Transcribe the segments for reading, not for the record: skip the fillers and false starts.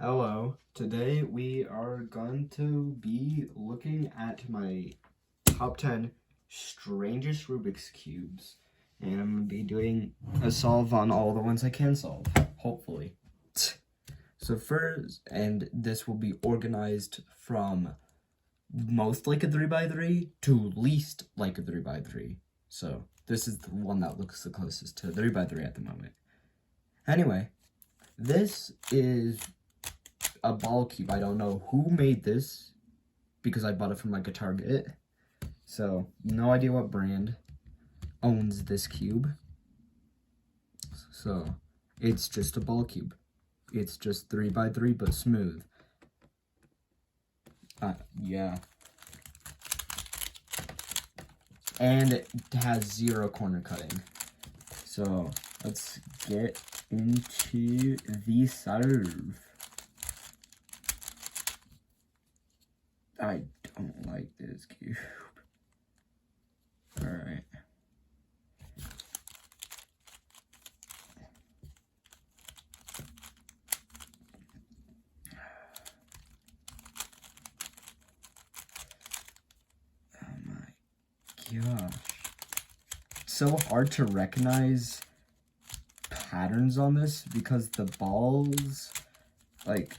Hello, today we are going to be looking at my top 10 strangest Rubik's Cubes. And I'm going to be doing a solve on all the ones I can solve, hopefully. So first, and this will be organized from most like a 3x3 to least like a 3x3. So this is the one that looks the closest to 3x3 at the moment. Anyway, this is a ball cube. I don't know who made this because I bought it from like a Target. So no idea what brand owns this cube. So it's just a ball cube. It's just 3x3 but smooth. Yeah. And it has 0 corner cutting. So let's get into the solve. I don't like this cube. Alright. Oh my gosh. It's so hard to recognize patterns on this because the balls, like,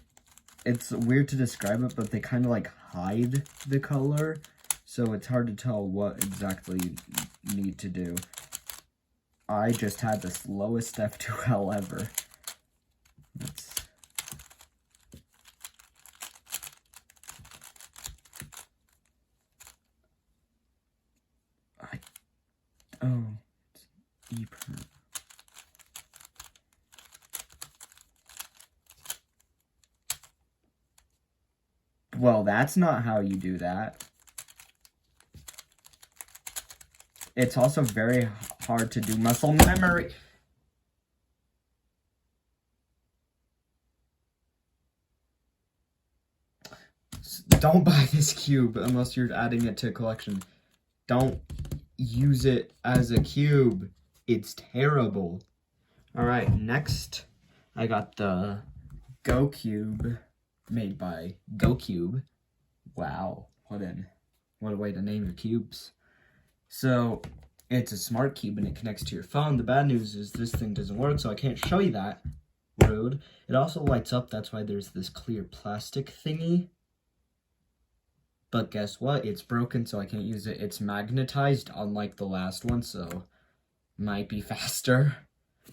it's weird to describe it, but they kind of like hide the color, so it's hard to tell what exactly you need to do. I just had the slowest F2L ever. Oh, it's deeper. Well, that's not how you do that. It's also very hard to do muscle memory. Don't buy this cube unless you're adding it to a collection. Don't use it as a cube. It's terrible. Alright, next I got the Go Cube made by GoCube. Wow, what a way to name your cubes. So it's a smart cube and it connects to your phone. The bad news is this thing doesn't work, so I can't show you that. Rude. It also lights up, that's why there's this clear plastic thingy. But guess what? It's broken, so I can't use it. It's magnetized, unlike the last one, so might be faster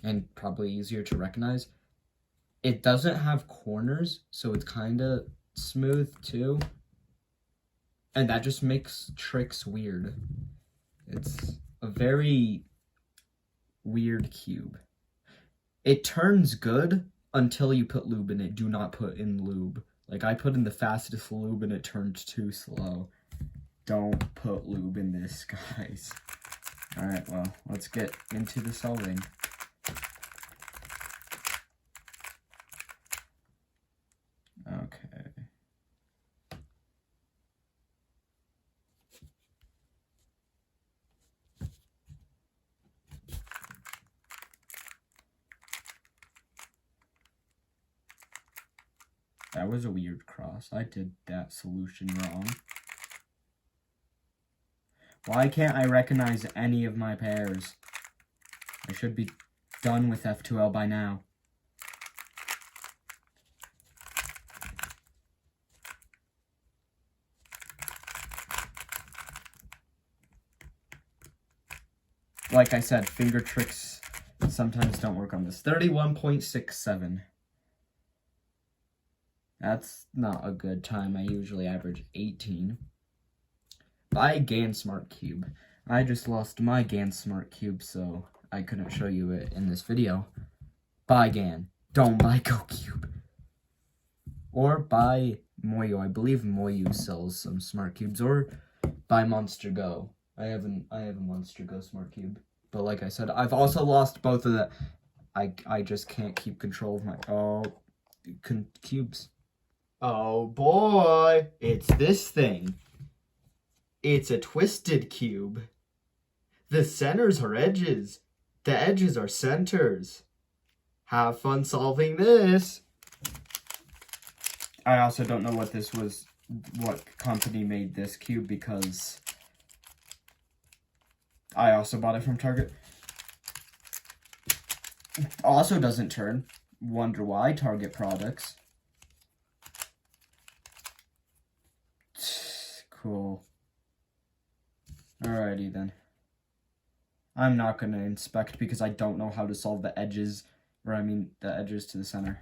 and probably easier to recognize. It doesn't have corners, so it's kind of smooth too. And that just makes tricks weird. It's a very weird cube. It turns good until you put lube in it. Do not put in lube. Like, I put in the fastest lube and it turned too slow. Don't put lube in this, guys. Alright, well, let's get into the solving. Okay. That was a weird cross. I did that solution wrong. Why can't I recognize any of my pairs? I should be done with F2L by now. Like I said, finger tricks sometimes don't work on this. 31.67. That's not a good time. I usually average 18. Buy GAN Smart Cube. I just lost my GAN Smart Cube, so I couldn't show you it in this video. Buy GAN. Don't buy GoCube. Or buy Moyo. I believe Moyo sells some Smart Cubes. Or buy Monster Go. I have a Monster Go Smart Cube. But like I said, I've also lost both of them. I just can't keep control of my cubes. Oh boy, it's this thing. It's a twisted cube. The centers are edges. The edges are centers. Have fun solving this. I also don't know what company made this cube, because I also bought it from Target. Also doesn't turn. Wonder why. Target products. Cool. Alrighty then. I'm not going to inspect because I don't know how to solve the edges, or I mean the edges to the center.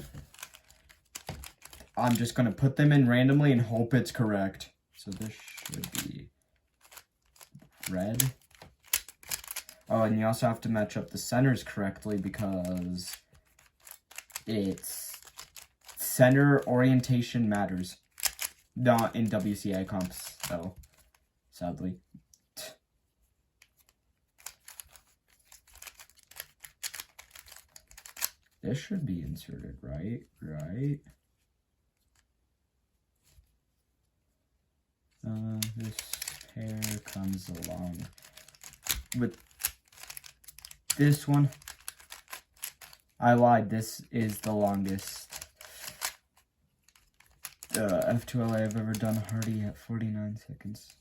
I'm just going to put them in randomly and hope it's correct. So this should be red. Oh, and you also have to match up the centers correctly because it's center orientation matters. Not in WCA comps, though, sadly. This should be inserted, right? Right. This pair comes along with this one. I lied, this is the longest F2LA I've ever done, Hardy at 49 seconds.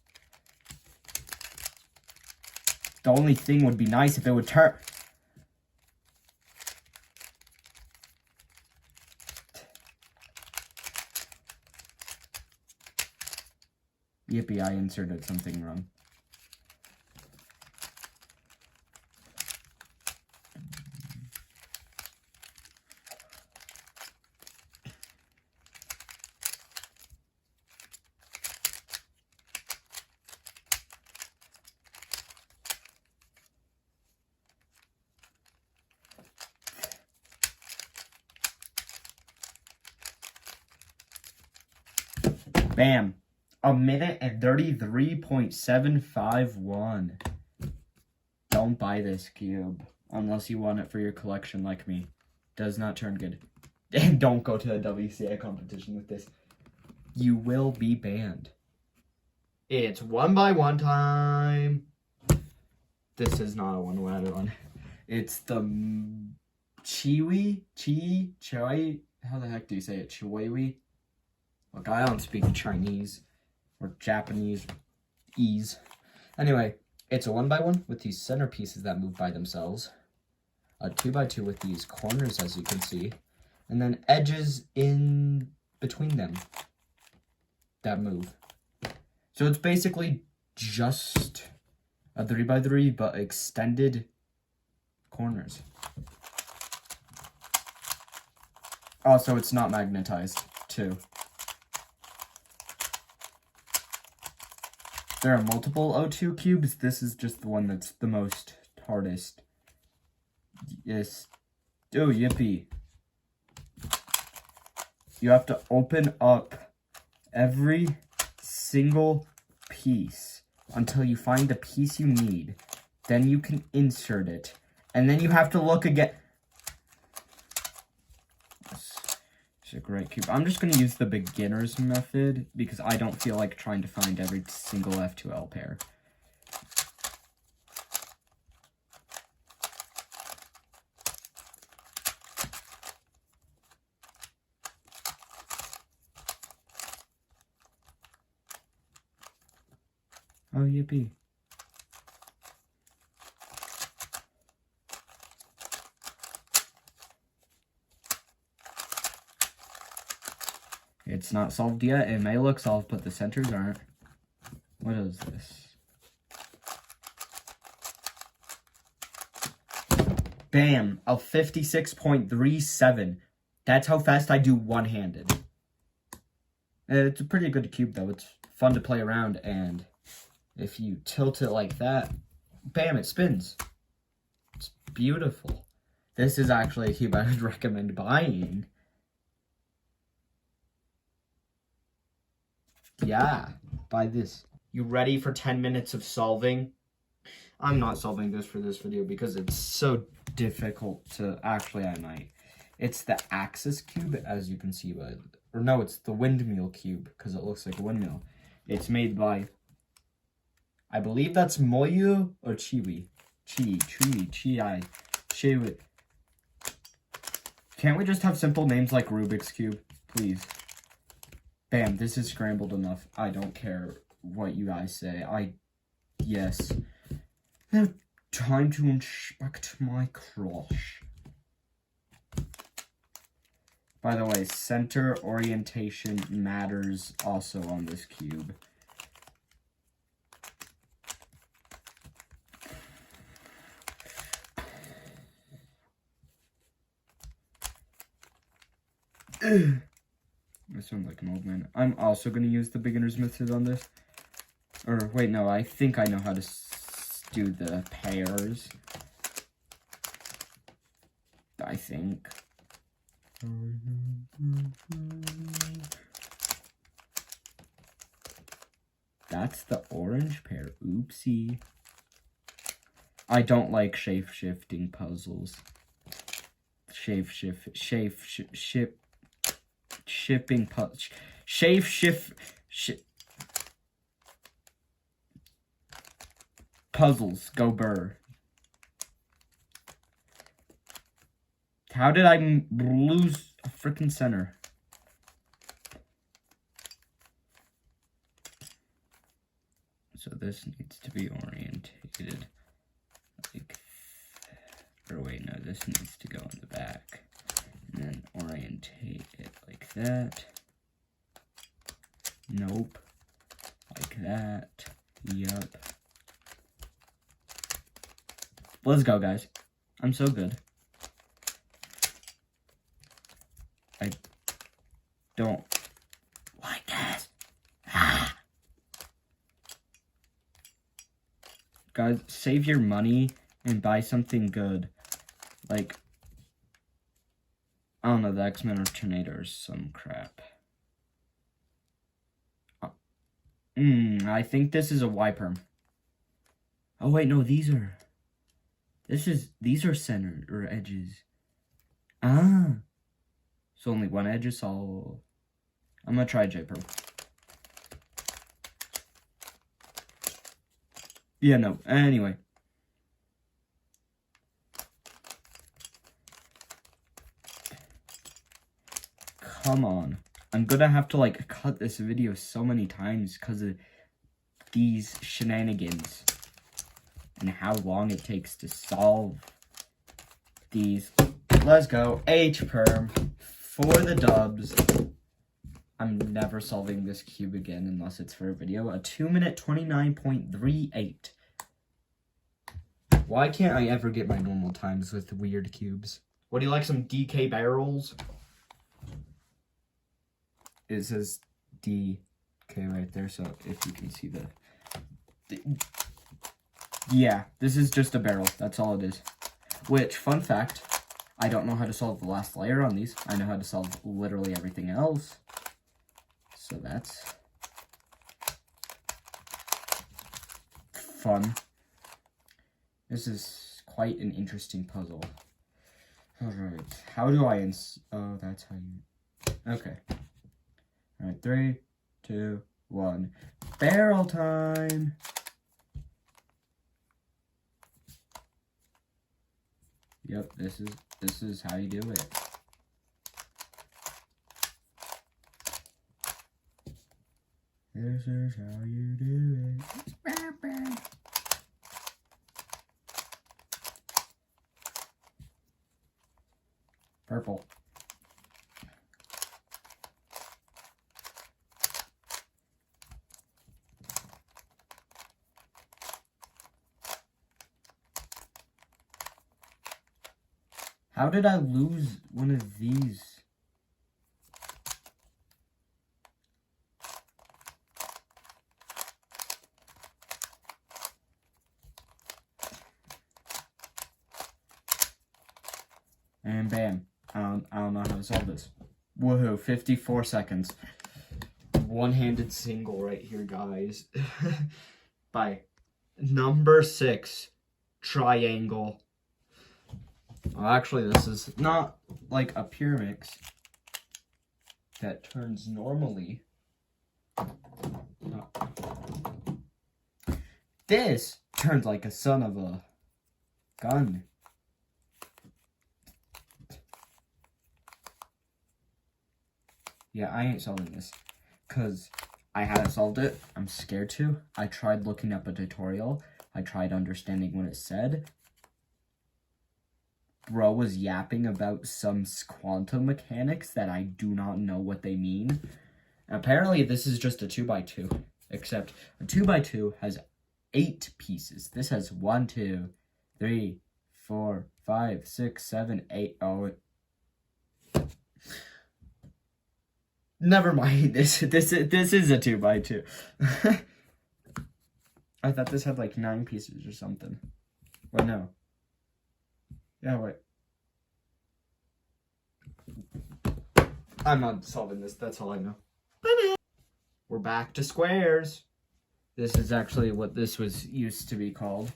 The only thing would be nice if it would turn. Yippee, I inserted something wrong. Bam. 1 minute and 33.751. Don't buy this cube unless you want it for your collection like me. Does not turn good. And don't go to a WCA competition with this. You will be banned. It's 1x1 time. This is not a one-letter one. It's the Chiwi? How the heck do you say it? Chiwi? Look, I don't speak Chinese or Japanese ease. Anyway, it's a 1x1 with these centerpieces that move by themselves. A 2x2 with these corners, as you can see. And then edges in between them that move. So it's basically just a 3x3, but extended corners. Also, it's not magnetized, too. There are multiple O2 cubes. This is just the one that's the most hardest. Yes. Oh, yippee. You have to open up every single piece until you find the piece you need. Then you can insert it. And then you have to look again. It's a great cube. I'm just going to use the beginner's method because I don't feel like trying to find every single F2L pair. Oh, yippee. It's not solved yet. It may look solved, but the centers aren't. What is this? Bam! A 56.37. That's how fast I do one-handed. It's a pretty good cube, though. It's fun to play around, and if you tilt it like that, bam, it spins. It's beautiful. This is actually a cube I would recommend buying. Yeah, buy this. You ready for 10 minutes of solving? I'm not solving this for this video because it's so difficult to... Actually, I might. It's the axis cube, as you can see by... Or no, it's the windmill cube, because it looks like a windmill. It's made by... I believe that's Moyu or Chiwi. Chiwi. Can't we just have simple names like Rubik's Cube, please? Bam, this is scrambled enough. I don't care what you guys say. Yes. Now, time to inspect my crush. By the way, center orientation matters also on this cube. I sound like an old man. I'm also going to use the beginner's method on this. Or, wait, no, I think I know how to do the pairs. I think. That's the orange pair. Oopsie. I don't like shape-shifting puzzles. Shipping puzzles. Go burr. How did I lose a freaking center? So this needs to be orientated like, or wait, no, this needs to go in the back. And then orientate it like that. Nope. Like that. Yup. Let's go, guys. I'm so good. I don't like this. Ah. Guys, save your money and buy something good. Like, I don't know, the X-Men or Tornado or some crap. I think this is a Y-perm. Oh, wait, no, these are centered, or edges. Ah. So only one edge is solid. I'm gonna try J-perm. Yeah, no, anyway. Come on. I'm gonna have to, like, cut this video so many times because of these shenanigans. And how long it takes to solve these. Let's go. H-perm. For the dubs. I'm never solving this cube again unless it's for a video. A 2-minute 29.38. Why can't I ever get my normal times with weird cubes? Would you like some DK barrels? It says DK right there, so if you can see the yeah, this is just a barrel. That's all it is. Which, fun fact, I don't know how to solve the last layer on these. I know how to solve literally everything else. So that's fun. This is quite an interesting puzzle. Alright, how do I oh, that's how you... Okay. Alright, 3, 2, 1. Barrel time! Yep, this is how you do it. This is how you do it. Purple. How did I lose one of these? And bam. I don't know how to solve this. Woohoo, 54 seconds. One-handed single right here, guys. Bye. Number 6. Triangle. Well, actually, this is not like a Pyramix that turns normally. No. This turns like a son of a gun. Yeah, I ain't solving this. because I hadn't solved it. I'm scared to. I tried looking up a tutorial. I tried understanding what it said. Bro was yapping about some quantum mechanics that I do not know what they mean. Apparently, this is just a 2x2, except a 2x2 has 8 pieces. This has 1, 2, 3, 4, 5, 6, 7, 8. Oh, never mind. This is a 2x2. I thought this had like 9 pieces or something. Wait, no. Yeah, wait. I'm not solving this. That's all I know. We're back to squares. This is actually what this was used to be called.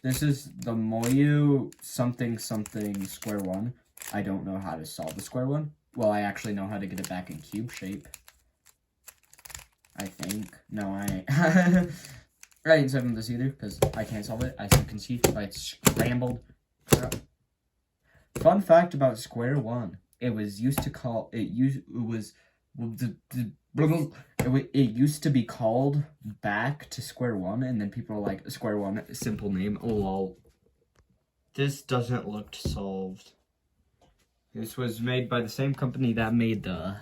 This is the Moyu something something square one. I don't know how to solve the square one. Well, I actually know how to get it back in cube shape. I think. No, I ain't. I ain't solving this either, because I can't solve it. As you can see, it's scrambled. Fun fact about square one. It was used to call... It used to be called back to square one, and then people were like, square one, simple name, lol. This doesn't look solved. This was made by the same company that made the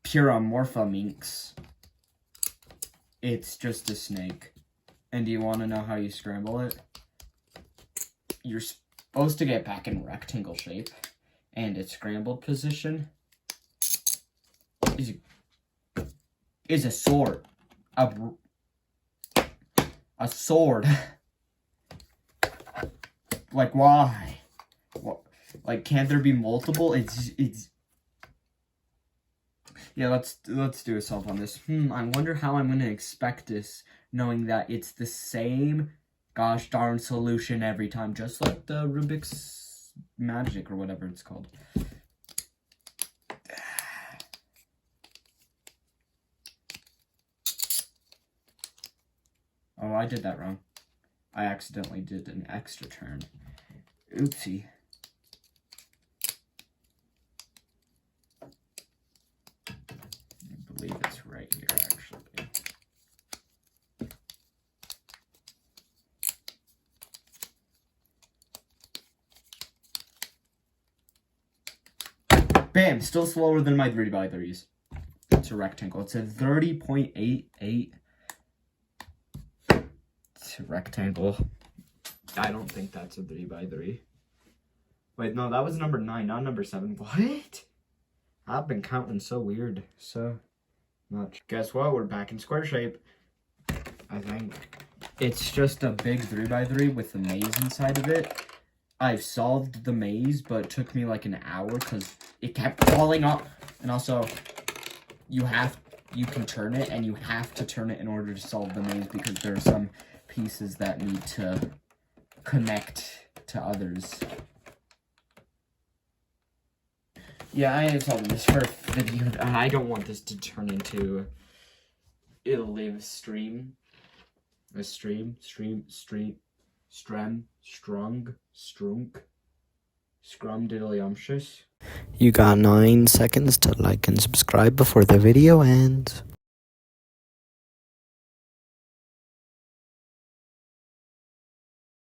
Puromorpha minks. It's just a snake. And do you want to know how you scramble it? You're supposed to get back in rectangle shape, and its scrambled position is a sword. A sword. Like, why? What? Like, can't there be multiple? It's. Yeah, let's do a solve on this. I wonder how I'm gonna expect this, knowing that it's the same gosh darn solution every time, just like the Rubik's Magic or whatever it's called. Oh, I did that wrong. I accidentally did an extra turn. Oopsie. I believe it's right here, actually. Bam! Still slower than my 3x3s. It's a rectangle. It's a 30.88. It's a rectangle. I don't think that's a 3x3. Wait, no, that was number 9, not number 7. What? I've been counting so weird. So much. Guess what? We're back in square shape. I think. It's just a big 3x3 with the maze inside of it. I've solved the maze, but it took me like an hour because it kept falling off. And also, you can turn it, and you have to turn it in order to solve the maze because there are some pieces that need to connect to others. Yeah, I am solving this for a video. I don't want this to turn into a live stream. A stream, strung, scrumdiddlyumptious. You got 9 seconds to like and subscribe before the video ends.